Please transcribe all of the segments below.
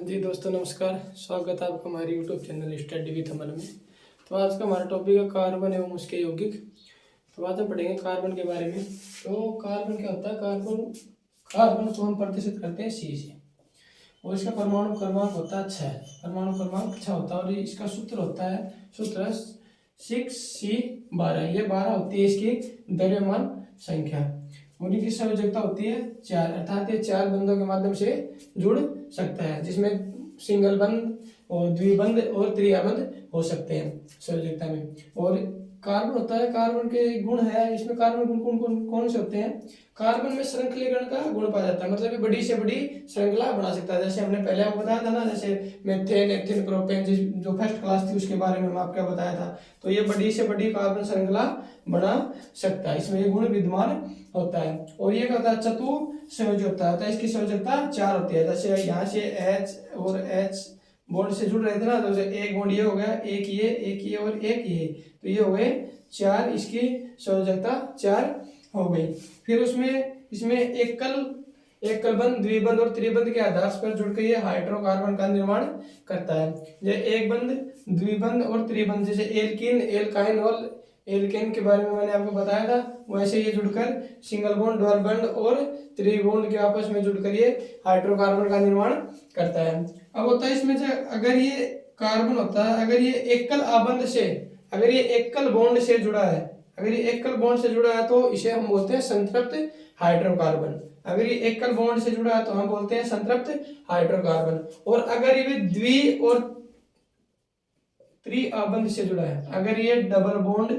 हाँ जी दोस्तों, नमस्कार। स्वागत है आपका हमारे यूट्यूब चैनल स्टडी विथ अमन में। तो आज का हमारा टॉपिक है कार्बन एवं उसके यौगिक। तो आज हम पढ़ेंगे कार्बन के बारे में। तो कार्बन क्या होता है? कार्बन कार्बन को हम प्रतिष्ठित करते हैं सी से, और इसका परमाणु क्रमांक होता है 6। परमाणु क्रमांक 6 होता है और इसका सूत्र होता है 6C12। ये 12 होती है इसकी द्रव्यमान संख्या, और इनकी संयोजकता होती है 4, अर्थात ये 4 बंधों के माध्यम से जुड़ सकता है, जिसमें सिंगल बंध और द्विबंध और त्रिबंध हो सकते हैं संयोजकता में। और कार्बन होता है, कार्बन के गुण है, इसमें कार्बन गुण कौन कौन कौन से होते हैं? कार्बन में श्रृंखलीकरण का गुण पाया जाता है, मतलब ये बड़ी से बड़ी श्रृंखला बना सकता है। जैसे हमने पहले आपको बताया था ना, जैसे मेथेन, एथेन, प्रोपेन, जो फर्स्ट क्लास थी उसके बारे में हम आपको बताया था। तो ये बड़ी से बड़ी कार्बन श्रृंखला बना सकता है, इसमें ये गुण विद्यमान होता है। और ये क्या होता है? चतुः संयोजक होता है, इसकी संयोजकता 4 होती है। जैसे यहाँ से H और H बॉन्ड से जुड़ रहे थे ना, तो एक बॉन्ड ये हो गया, एक ये और एक ये, तो ये हो गए 4, इसकी संयोजकता 4 हो गई। फिर इसमें एकल बंध, द्विबंध और त्रिबंध के आधार पर जुड़कर ये हाइड्रोकार्बन का निर्माण करता है। ये एक बंध, द्विबंध और त्रिबंध, जैसे एल्कीन, एल्काइन और एल्केन के बारे में मैंने आपको बताया था, वैसे ये जुड़कर सिंगल बॉन्ड, डबल बॉन्ड और त्रिबॉन्ड के आपस में जुड़कर ये हाइड्रोकार्बन का निर्माण करता है। अब होता है इसमें से, अगर ये कार्बन होता है, अगर ये एकल आबंध से, अगर ये एकल बॉन्ड से जुड़ा है, अगर ये एकल बॉन्ड से जुड़ा है तो इसे हम बोलते हैं संतृप्त हाइड्रोकार्बन। अगर ये एकल बॉन्ड से जुड़ा है तो हम बोलते हैं संतृप्त हाइड्रोकार्बन। और अगर ये द्वि और त्रिआबंध से जुड़ा है, अगर ये डबल बॉन्ड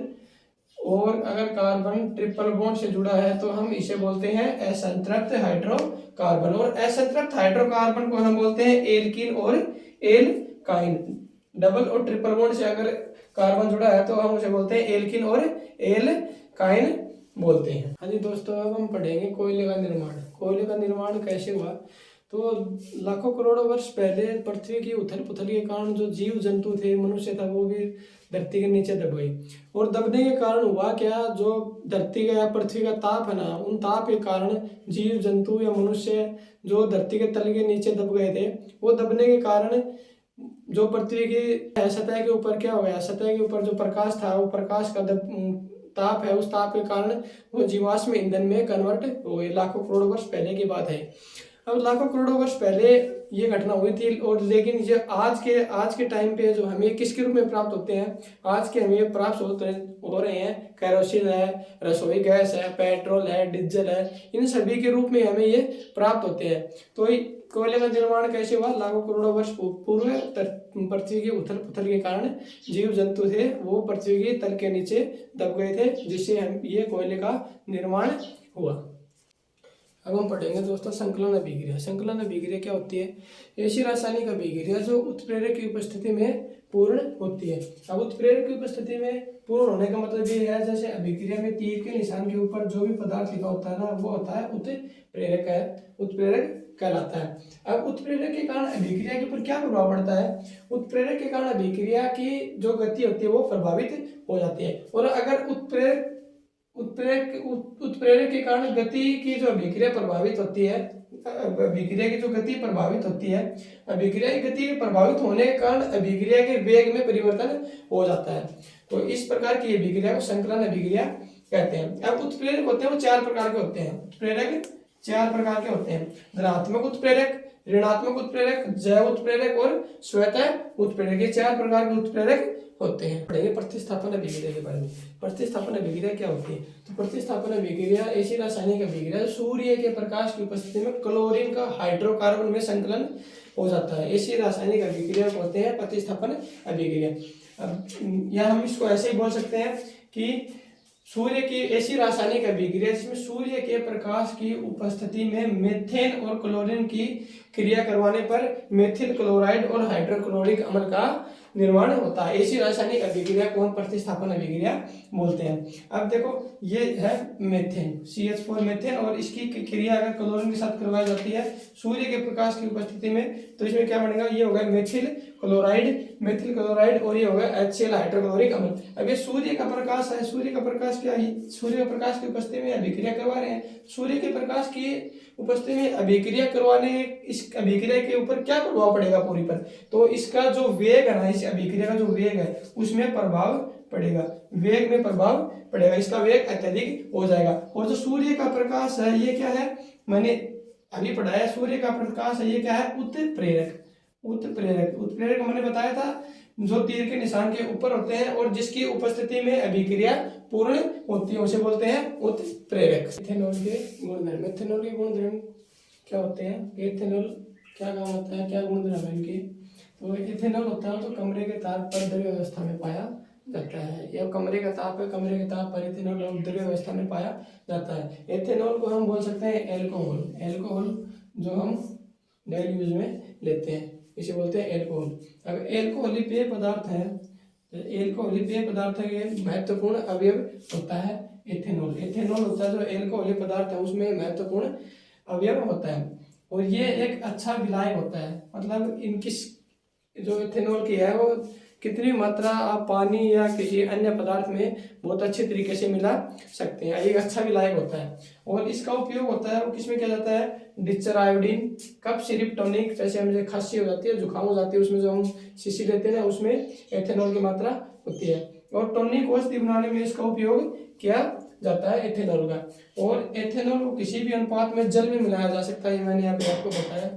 और अगर कार्बन ट्रिपल बॉन्ड से जुड़ा है तो हम इसे बोलते हैं असंतृप्त हाइड्रोकार्बन। और असंतृप्त हाइड्रोकार्बन को हम बोलते हैं एल्कीन और एल्काइन। डबल और ट्रिपल बॉन्ड से अगर कार्बन जुड़ा है तो हम उसे बोलते हैं एल्कीन और एल्काइन बोलते हैं। हाँ जी दोस्तों, अब हम पढ़ेंगे कोयले का निर्माण। कोयले का निर्माण कैसे हुआ? तो लाखों करोड़ों वर्ष पहले पृथ्वी की उथल पुथल के कारण जो जीव जंतु थे, मनुष्य था, वो भी धरती के नीचे दब गई। और दबने के कारण हुआ क्या? जो धरती का या पृथ्वी का ताप है ना, उन ताप के कारण जीव जंतु या मनुष्य जो धरती के तल के नीचे दब गए थे, वो दबने के कारण जो पृथ्वी की सतह के ऊपर क्या हो गया? सतह के ऊपर जो प्रकाश था, वो प्रकाश का ताप है, उस ताप के कारण वो जीवाश्म ईंधन में कन्वर्ट हो गए। लाखों करोड़ों वर्ष पहले की बात है। अब लाखों करोड़ों वर्ष पहले ये घटना हुई थी, और लेकिन ये आज के टाइम पे जो हमें किसके रूप में प्राप्त होते हैं? आज के हमें प्राप्त हो रहे हैं केरोसिन है, रसोई गैस है, पेट्रोल है, डीजल है, इन सभी के रूप में हमें ये प्राप्त होते हैं। तो कोयले का निर्माण कैसे हुआ? लाखों करोड़ों वर्ष पूर्व पृथ्वी के उथल पुथल के कारण जीव जंतु थे, वो पृथ्वी के तल के नीचे दब गए थे, जिससे हम ये कोयले का निर्माण हुआ। अब हम पढ़ेंगे दोस्तों संकलन अभिक्रिया। संकलन अभिक्रिया क्या होती है? ऐसी रासायनिक अभिक्रिया जो उत्प्रेरक की उपस्थिति में पूर्ण होती है। अब उत्प्रेरक की उपस्थिति में पूर्ण होने का मतलब ये है, जैसे अभिक्रिया में तीर के निशान के ऊपर जो भी पदार्थ लिखा होता है ना, वो होता है उत्प्रेरक है, उत्प्रेरक कहलाता है। अब उत्प्रेरक के कारण अभिक्रिया के ऊपर क्या प्रभाव पड़ता है? उत्प्रेरक के कारण अभिक्रिया की जो गति होती है वो प्रभावित हो जाती है। और अगर उत्प्रेरक के कारण गति की जो अभिक्रिया प्रभावित होती है, अभिक्रिया की जो गति प्रभावित होती है, अभिक्रिया की गति प्रभावित होने के कारण अभिक्रिया के वेग में परिवर्तन हो जाता है। तो इस प्रकार की अभिक्रिया को संकलन अभिक्रिया कहते हैं। अब उत्प्रेरक होते हैं वो 4 प्रकार के होते हैं। उत्प्रेरक 4 प्रकार के होते हैं: धनात्मक उत्प्रेरक, ऋणात्मक उत्प्रेरक, जैव उत्प्रेरक और स्वतः उत्प्रेरक। ये 4 प्रकार के उत्प्रेरक होते हैं। पढ़ेंगे प्रतिस्थापन अभिक्रिया के बारे में। प्रतिस्थापन अभिक्रिया क्या होती है? तो प्रतिस्थापन अभिक्रिया ऐसी रासायनिक अभिक्रिया सूर्य के प्रकाश की उपस्थिति में क्लोरीन का हाइड्रोकार्बन में संकलन हो जाता है, ऐसी रासायनिक अभिक्रिया होते हैं प्रतिस्थापन अभिक्रिया। अब या हम इसको ऐसे ही बोल सकते हैं कि सूर्य की ऐसी रासायनिक अभिक्रिया जिसमें सूर्य के प्रकाश की उपस्थिति में मेथेन और क्लोरीन की क्रिया करवाने पर मेथिल क्लोराइड और हाइड्रोक्लोरिक अम्ल का निर्माण होता है, ऐसी रासायनिक अभिक्रिया को हम प्रतिस्थापन अभिक्रिया बोलते हैं। अब देखो, ये है मेथेन, CH4 मेथेन, और इसकी क्रिया अगर क्लोरीन के साथ करवाई जाती है सूर्य के प्रकाश की उपस्थिति में, तो इसमें क्या बनेगा? ये होगा मेथिल क्लोराइड, मेथिल क्लोराइड, और ये होगा HCl हाइड्रोक्लोरिक अम्ल। अब ये सूर्य का प्रकाश है, सूर्य का प्रकाश क्या है, सूर्य का प्रकाश की उपस्थिति में अभिक्रिया करवा रहे हैं। सूर्य के प्रकाश की उपस्थिति में अभिक्रिया करवाने, इस अभिक्रिया के ऊपर क्या प्रभाव पड़ेगा पूरी पर, तो इसका जो वेग है ना, इस अभिक्रिया का जो वेग है उसमें प्रभाव पड़ेगा, वेग में प्रभाव पड़ेगा, इसका वेग अत्यधिक हो जाएगा। और जो सूर्य का प्रकाश है ये क्या है, मैंने अभी पढ़ा है, सूर्य का प्रकाश है ये क्या है, उत्प्रेरक। उत्प्रेरक, उत्प्रेरक मैंने बताया था जो तीर के निशान के ऊपर होते हैं और जिसकी उपस्थिति में अभिक्रिया पूर्ण होती है उसे बोलते हैं उत्प्रेरक। इथेनॉल के गुणधर्म, इथेनॉल के गुणधर्म क्या होते हैं, इथेनॉल क्या काम होता है, क्या गुणधर्म है इनके, तो इथेनॉल होता है तो कमरे के ताप पर द्रव्य अवस्था में पाया जाता है, यह कमरे का ताप है, कमरे के ताप पर इथेनॉल द्रव्य अवस्था में पाया जाता है। इथेनॉल को हम बोल सकते हैं एल्कोहल, एल्कोहल जो हम डेली यूज में लेते हैं इसे बोलते हैं एल्कोहल। अब एल्कोहलिक पेय पदार्थ है, एल्कोहलिक पेय पदार्थ के महत्वपूर्ण अवयव होता है इथेनॉल। इथेनॉल होता है जो एल्कोहलिक पदार्थ है उसमें महत्वपूर्ण अवयव होता है, और ये एक अच्छा विलायक होता है, मतलब इनकी जो इथेनॉल की है वो कितनी मात्रा आप पानी या किसी अन्य पदार्थ में बहुत अच्छे तरीके से मिला सकते हैं, एक अच्छा विलायक होता है। और इसका उपयोग होता है वो किसमें किया जाता है, डिचर आयोडीन, कफ सिरप, टॉनिक, जैसे हमें खांसी हो जाती है, जुकाम हो जाती है, उसमें जो हम शीशी लेते हैं उसमें एथेनॉल की मात्रा होती है, और टॉनिक औषधि बनाने में इसका उपयोग किया जाता है एथेनॉल का। और एथेनॉल को किसी भी अनुपात में जल में मिलाया जा सकता है, मैंने आपको बताया।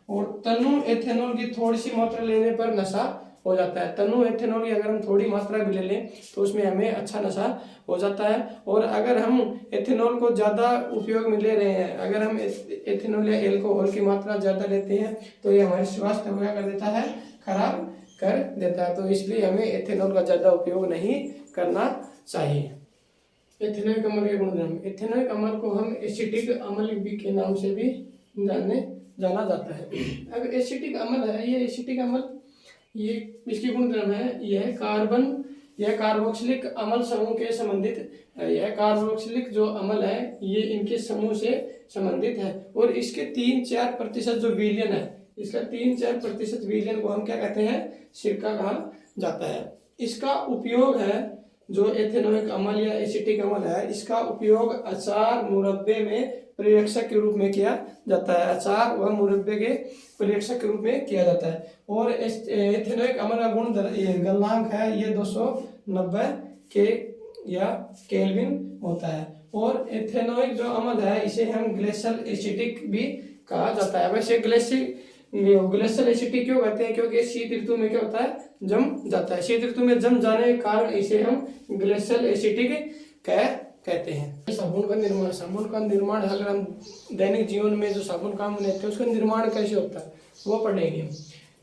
और तनु एथेनॉल की थोड़ी सी मात्रा लेने पर नशा हो जाता है, तनु एथेनॉल की अगर हम थोड़ी मात्रा भी ले लें तो उसमें हमें अच्छा नशा हो जाता है। और अगर हम एथेनॉल को ज़्यादा उपयोग में ले रहे हैं, अगर हम एथेनॉल या एल्कोहल की मात्रा ज़्यादा लेते हैं तो ये हमारे स्वास्थ्य को क्या कर देता है, खराब कर देता है, तो इसलिए हमें एथेनॉल का ज़्यादा उपयोग नहीं करना चाहिए। एथेनॉइक अम्ल के गुणधर्म, एथेनॉइक अम्ल को हम एसिटिक अम्ल के नाम से भी जाना जाता है। अब एसिटिक अम्ल है, ये एसिटिक अम्ल, ये इसकी गुणधर्म है, यह कार्बन, यह कार्बोक्सिलिक अम्ल समूह के संबंधित, यह कार्बोक्सिलिक जो अम्ल है ये इनके समूह से संबंधित है, और इसके 3-4% जो विलयन है, इसका 3-4% विलयन को हम क्या कहते हैं, सिरका कहा जाता है। इसका उपयोग है जो एथेनॉइक अम्ल या एसिटिक अम्ल है, इसका उपयोग अचार, मुरब्बे में परिरक्षक के रूप में किया जाता है, अचार व मुरब्बे के परिरक्षक के रूप में किया जाता है। और एथेनॉइक अम्ल का गुण गलनांक है ये 290 के या केल्विन होता है। और एथेनॉइक जो अम्ल है इसे हम ग्लेशियल एसिटिक भी कहा जाता है। वैसे ग्लेशियल एसिटिक क्यों कहते हैं, क्योंकि शीत ऋतु में क्या होता है, जम जाता है, शीत ऋतु में जम जाने के कारण इसे हम ग्लेशियल एसिटिक कहते हैं। साबुन का निर्माण, साबुन का निर्माण अगर हम दैनिक जीवन में जो साबुन काम लेते हैं उसका निर्माण कैसे होता है वो पढ़ेंगे।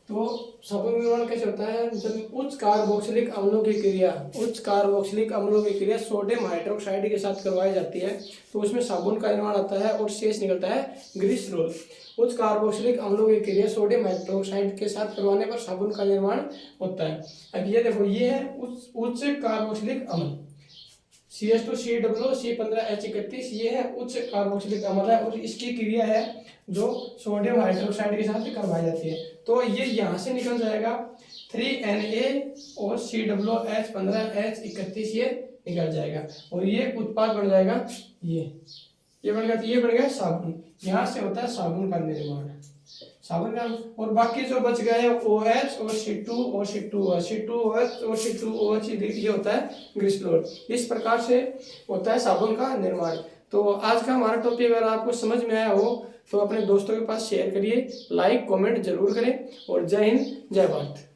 तो साबुन निर्माण कैसे होता है, जब उच्च कार्बोक्सिलिक अम्लों की क्रिया, उच्च कार्बोक्सिलिक अम्लों की क्रिया सोडियम हाइड्रोक्साइड के साथ करवाई जाती है तो उसमें साबुन का निर्माण होता है और शेष निकलता है ग्लिसरॉल। उच्च कार्बोक्सिलिक अम्लों की क्रिया सोडियम हाइड्रोक्साइड के साथ करवाने पर साबुन का निर्माण होता है। अब ये देखो, ये है उच्च कार्बोक्सिलिक अम्ल CH2COO C15H31, ये है उच्च कार्बोक्सिलिक अम्ल है, और इसकी क्रिया है जो सोडियम हाइड्रोक्साइड के साथ करवाई जाती है। तो ये यहाँ से निकल जाएगा 3Na और COOH15H31 ये निकल जाएगा, और ये उत्पाद बन जाएगा, ये बन गया, ये बन गया साबुन। यहाँ से होता है साबुन का निर्माण, साबुन का। और बाकी जो बच गए OH और C2 और C2OH, C2OH और C2OH ये होता है ग्लिसरॉल। इस प्रकार से होता है साबुन का निर्माण। तो आज का हमारा टॉपिक अगर आपको समझ में आया हो तो अपने दोस्तों के पास शेयर करिए, लाइक कमेंट जरूर करें, और जय हिंद जय भारत।